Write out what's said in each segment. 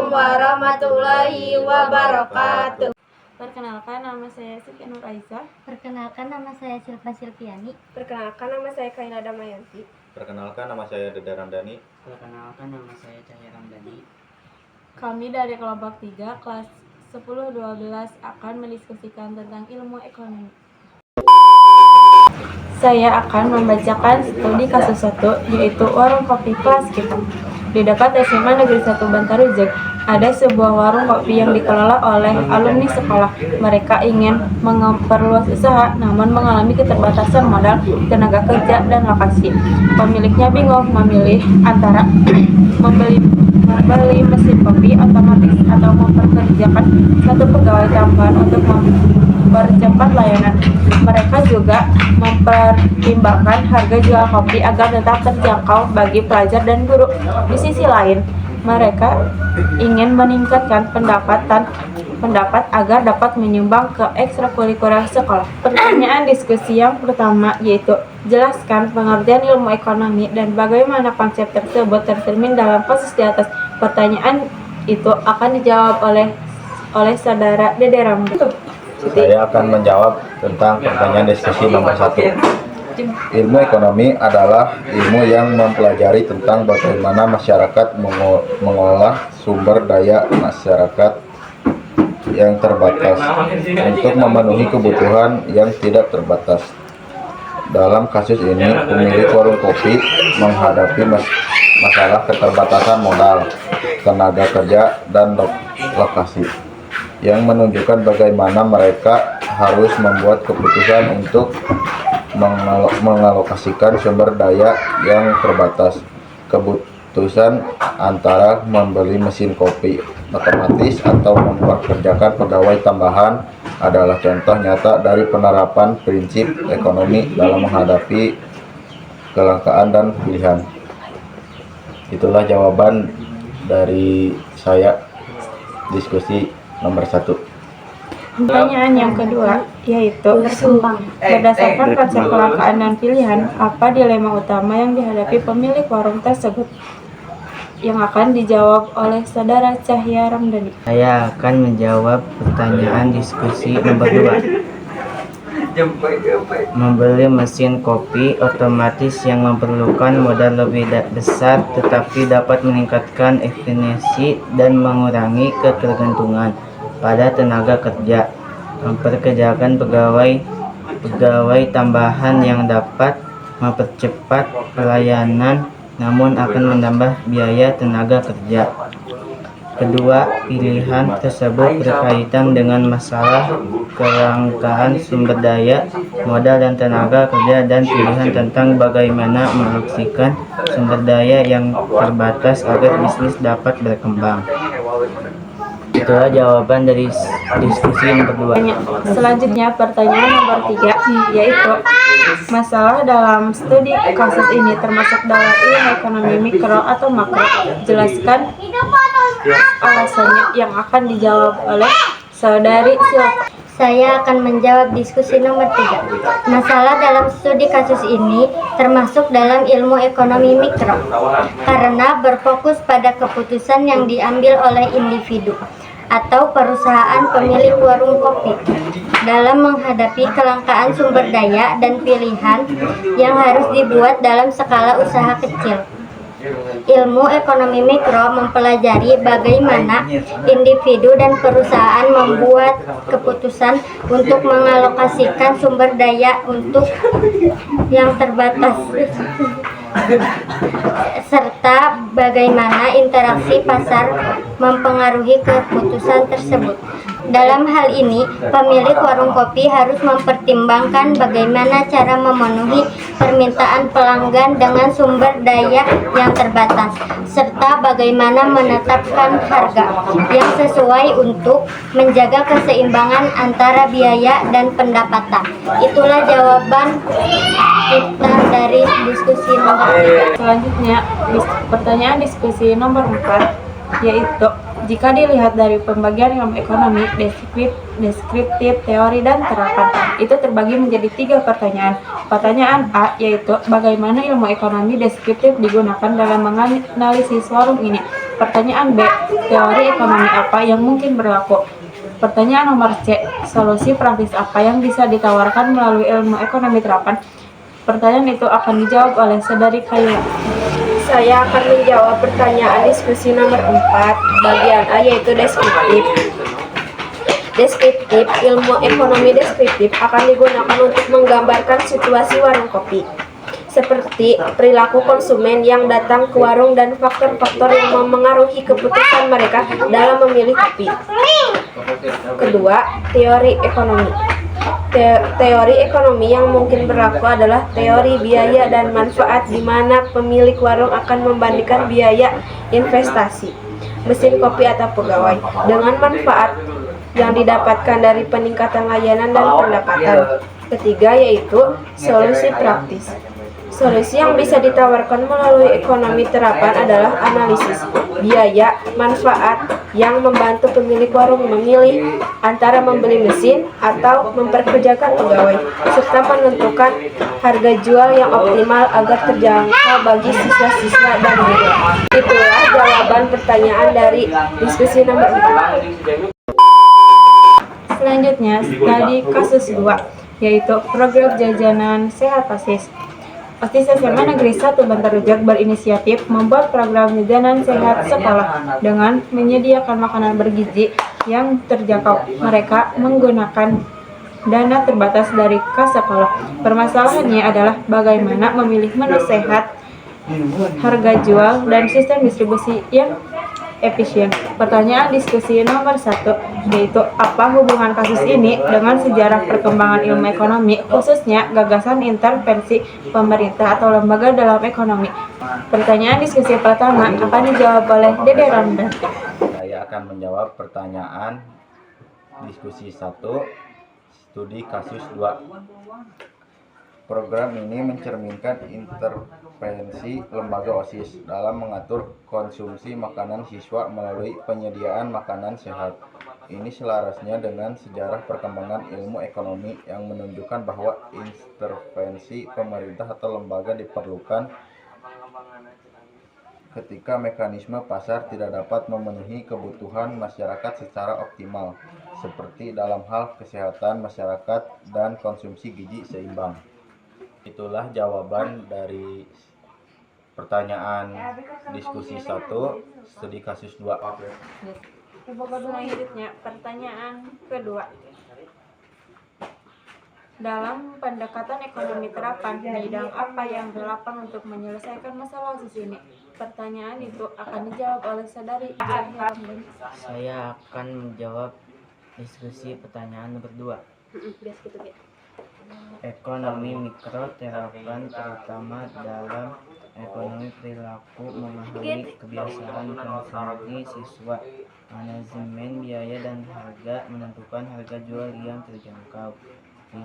warahmatullahi wabarakatuh. Perkenalkan, nama saya Siti Nur Aisyah. Perkenalkan, nama saya Silva Silviani. Perkenalkan, nama saya Kaila Damayanti. Perkenalkan, nama saya Deda Ramdhani. Perkenalkan, nama saya Cahya Ramdhani. Kami dari kelompok 3 kelas 10-12 akan mendiskusikan tentang ilmu ekonomi. Saya akan membacakan studi kasus 1, yaitu warung kopi kelas kita. Di dekat SMA Negeri 1 Bantarujek, ada sebuah warung kopi yang dikelola oleh alumni sekolah. Mereka ingin memperluas usaha, namun mengalami keterbatasan modal, tenaga kerja, dan lokasi. Pemiliknya bingung memilih antara membeli mesin kopi otomatis atau memperkerjakan satu pegawai tambahan untuk mempercepat layanan. Mereka juga mempertimbangkan harga jual kopi agar tetap terjangkau bagi pelajar dan guru. Di sisi lain, mereka ingin meningkatkan pendapat agar dapat menyumbang ke ekstrakurikuler sekolah. Pertanyaan diskusi yang pertama yaitu jelaskan pengertian ilmu ekonomi dan bagaimana konsep tersebut tercermin dalam kasus di atas. Pertanyaan itu akan dijawab oleh saudara Dede Ramdhani. Saya akan menjawab tentang pertanyaan diskusi nomor 1. Ilmu ekonomi adalah ilmu yang mempelajari tentang bagaimana masyarakat mengolah sumber daya masyarakat yang terbatas untuk memenuhi kebutuhan yang tidak terbatas. Dalam kasus ini, pemilik warung kopi menghadapi masalah keterbatasan modal, tenaga kerja, dan lokasi, yang menunjukkan bagaimana mereka harus membuat keputusan untuk mengalokasikan sumber daya yang terbatas. Keputusan antara membeli mesin kopi otomatis atau mempekerjakan pegawai tambahan adalah contoh nyata dari penerapan prinsip ekonomi dalam menghadapi kelangkaan dan pilihan. Itulah jawaban dari saya diskusi nomor 1. Pertanyaan yang kedua yaitu berdasarkan konsep kelangkaan dan pilihan, apa dilema utama yang dihadapi pemilik warung tersebut? Yang akan dijawab oleh saudara Cahya Ramdhani. Saya akan menjawab pertanyaan diskusi nomor 2. Membeli mesin kopi otomatis yang memerlukan modal lebih besar tetapi dapat meningkatkan efisiensi dan mengurangi ketergantungan pada tenaga kerja. Memperkerjakan pegawai tambahan yang dapat mempercepat pelayanan namun akan menambah biaya tenaga kerja. Kedua, pilihan tersebut berkaitan dengan masalah kelangkaan sumber daya, modal dan tenaga kerja, dan pilihan tentang bagaimana mengalokasikan sumber daya yang terbatas agar bisnis dapat berkembang. Itulah jawaban dari diskusi nomor 2. Selanjutnya pertanyaan nomor 3 yaitu masalah dalam studi kasus ini termasuk dalam ilmu ekonomi mikro atau makro. Jelaskan alasannya, yang akan dijawab oleh saudari Silva. Saya akan menjawab diskusi nomor 3. Masalah dalam studi kasus ini termasuk dalam ilmu ekonomi mikro karena berfokus pada keputusan yang diambil oleh individu atau perusahaan pemilik warung kopi dalam menghadapi kelangkaan sumber daya dan pilihan yang harus dibuat dalam skala usaha kecil. Ilmu ekonomi mikro mempelajari bagaimana individu dan perusahaan membuat keputusan untuk mengalokasikan sumber daya untuk yang terbatas serta bagaimana interaksi pasar mempengaruhi keputusan tersebut. Dalam hal ini, pemilik warung kopi harus mempertimbangkan bagaimana cara memenuhi permintaan pelanggan dengan sumber daya yang terbatas, serta bagaimana menetapkan harga yang sesuai untuk menjaga keseimbangan antara biaya dan pendapatan. Itulah jawaban kita dari diskusi nomor 3. Selanjutnya, pertanyaan diskusi nomor 4 yaitu jika dilihat dari pembagian ilmu ekonomi, deskriptif, teori, dan terapan, itu terbagi menjadi 3 pertanyaan. Pertanyaan A yaitu bagaimana ilmu ekonomi deskriptif digunakan dalam menganalisis warung ini. Pertanyaan B. Teori ekonomi apa yang mungkin berlaku? Pertanyaan nomor C. Solusi praktis apa yang bisa ditawarkan melalui ilmu ekonomi terapan? Pertanyaan itu akan dijawab oleh Saudari Kayla. Saya akan menjawab pertanyaan diskusi nomor 4, bagian A, yaitu deskriptif. Deskriptif, ilmu ekonomi deskriptif akan digunakan untuk menggambarkan situasi warung kopi, seperti perilaku konsumen yang datang ke warung dan faktor-faktor yang memengaruhi keputusan mereka dalam memilih kopi. Kedua, teori ekonomi. Teori ekonomi yang mungkin berlaku adalah teori biaya dan manfaat, di mana pemilik warung akan membandingkan biaya investasi, mesin kopi atau pegawai, dengan manfaat yang didapatkan dari peningkatan layanan dan pendapatan. Ketiga, yaitu solusi praktis. Solusi yang bisa ditawarkan melalui ekonomi terapan adalah analisis biaya manfaat yang membantu pemilik warung memilih antara membeli mesin atau memperkerjakan pegawai, serta menentukan harga jual yang optimal agar terjangkau bagi siswa-siswa dan guru. Itulah jawaban pertanyaan dari diskusi nomor 4. Selanjutnya, studi kasus 2, yaitu program jajanan sehat OSIS. OSIS SMA Negeri 1 Bantar Rujak berinisiatif membuat program jajanan sehat sekolah dengan menyediakan makanan bergizi yang terjangkau. Mereka menggunakan dana terbatas dari kas sekolah. Permasalahannya adalah bagaimana memilih menu sehat, harga jual, dan sistem distribusi yang efisien. Pertanyaan diskusi nomor 1, yaitu apa hubungan kasus ini dengan sejarah perkembangan ilmu ekonomi, khususnya gagasan intervensi pemerintah atau lembaga dalam ekonomi. Pertanyaan diskusi pertama akan dijawab oleh Dede Ramdan. Saya akan menjawab pertanyaan diskusi 1, studi kasus 2. Program ini mencerminkan intervensi lembaga OSIS dalam mengatur konsumsi makanan siswa melalui penyediaan makanan sehat. Ini selarasnya dengan sejarah perkembangan ilmu ekonomi yang menunjukkan bahwa intervensi pemerintah atau lembaga diperlukan ketika mekanisme pasar tidak dapat memenuhi kebutuhan masyarakat secara optimal, seperti dalam hal kesehatan masyarakat dan konsumsi gizi seimbang. Itulah jawaban dari pertanyaan diskusi 1, studi kasus 2. Selanjutnya, pertanyaan kedua. Dalam pendekatan ekonomi terapan, bidang apa yang relevan untuk menyelesaikan masalah OSIS ini? Pertanyaan itu akan dijawab oleh Saudari Zahira. Saya akan menjawab diskusi pertanyaan nomor 2. Ekonomi mikro terapan terutama dalam ekonomi perilaku, memahami kebiasaan konsumsi siswa, manajemen biaya dan harga, menentukan harga jual yang terjangkau,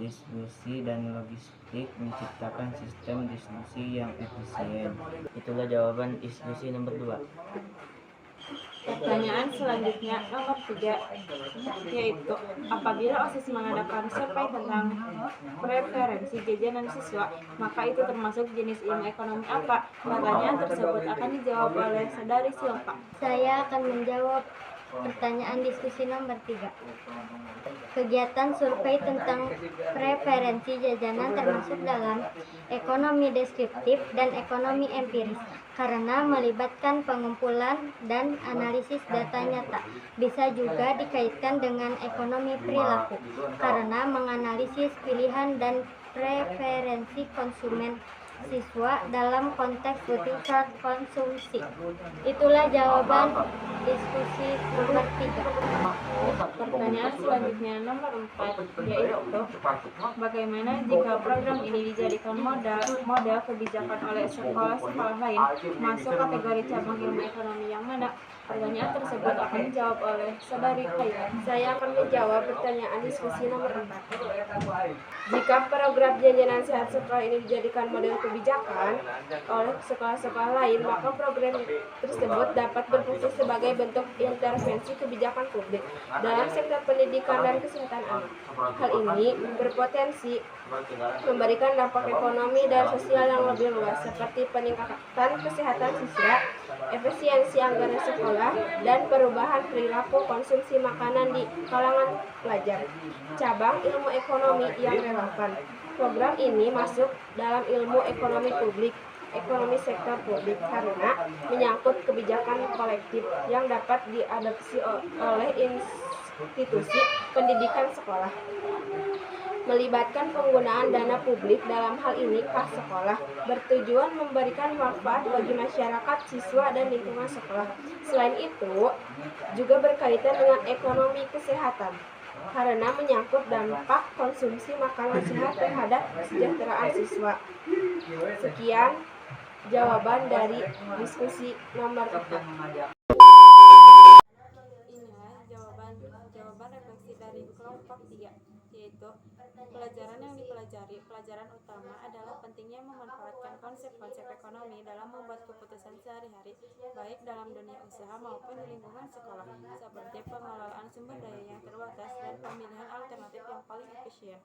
distribusi dan logistik, menciptakan sistem distribusi yang efisien. Itulah jawaban diskusi nomor 2. Pertanyaan selanjutnya nomor 3, yaitu apabila OSIS mengadakan survei tentang preferensi jajanan siswa, maka itu termasuk jenis ilmu ekonomi apa? Pertanyaan tersebut akan dijawab oleh Saudari Silva. Saya akan menjawab pertanyaan diskusi nomor 3. Kegiatan survei tentang preferensi jajanan termasuk dalam ekonomi deskriptif dan ekonomi empiris karena melibatkan pengumpulan dan analisis data nyata. Bisa juga dikaitkan dengan ekonomi perilaku karena menganalisis pilihan dan preferensi konsumen siswa dalam konteks keputusan konsumsi. Itulah jawaban diskusi nomor 3. Pertanyaan selanjutnya nomor 4, yaitu bagaimana jika program ini dijadikan model kebijakan oleh sekolah-sekolah lain, masuk kategori cabang ilmu ekonomi yang mana? Pertanyaan tersebut akan dijawab oleh Saudari Kayla. Saya akan menjawab pertanyaan diskusi nomor 4. Jika program jajanan sehat sekolah ini dijadikan model kebijakan oleh sekolah-sekolah lain, maka program tersebut dapat berfungsi sebagai bentuk intervensi kebijakan publik dalam sektor pendidikan dan kesehatan anak. Hal ini berpotensi memberikan dampak ekonomi dan sosial yang lebih luas, seperti peningkatan kesehatan siswa, efisiensi anggaran sekolah, dan perubahan perilaku konsumsi makanan di kalangan pelajar. Cabang ilmu ekonomi yang relevan. Program ini masuk dalam ilmu ekonomi publik, ekonomi sektor publik karena menyangkut kebijakan kolektif yang dapat diadopsi oleh institusi pendidikan sekolah. Melibatkan penggunaan dana publik dalam hal ini kas sekolah, bertujuan memberikan manfaat bagi masyarakat, siswa, dan lingkungan sekolah. Selain itu, juga berkaitan dengan ekonomi kesehatan, karena menyangkut dampak konsumsi makanan sehat terhadap kesejahteraan siswa. Sekian jawaban dari diskusi nomor 4. Inilah jawaban refleksi dari kelompok 3, yaitu pelajaran yang dipelajari. Pelajaran utama adalah pentingnya memanfaatkan konsep-konsep ekonomi dalam membuat keputusan sehari-hari, baik dalam dunia usaha maupun di lingkungan sekolah, seperti pengelolaan sumber daya yang terbatas dan pemilihan alternatif yang paling efisien.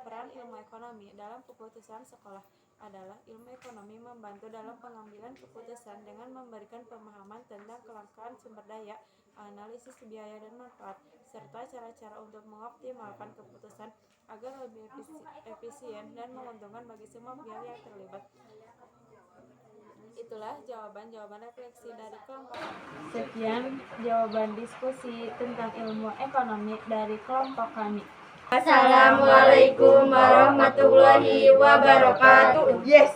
Peran ilmu ekonomi dalam keputusan sekolah adalah ilmu ekonomi membantu dalam pengambilan keputusan dengan memberikan pemahaman tentang kelangkaan sumber daya, analisis biaya dan manfaat, serta cara-cara untuk mengoptimalkan keputusan agar lebih efisien dan menguntungkan bagi semua pihak yang terlibat. Itulah jawaban-jawaban refleksi dari kelompok. Sekian jawaban diskusi tentang ilmu ekonomi dari kelompok kami. Assalamualaikum warahmatullahi wabarakatuh. Yes.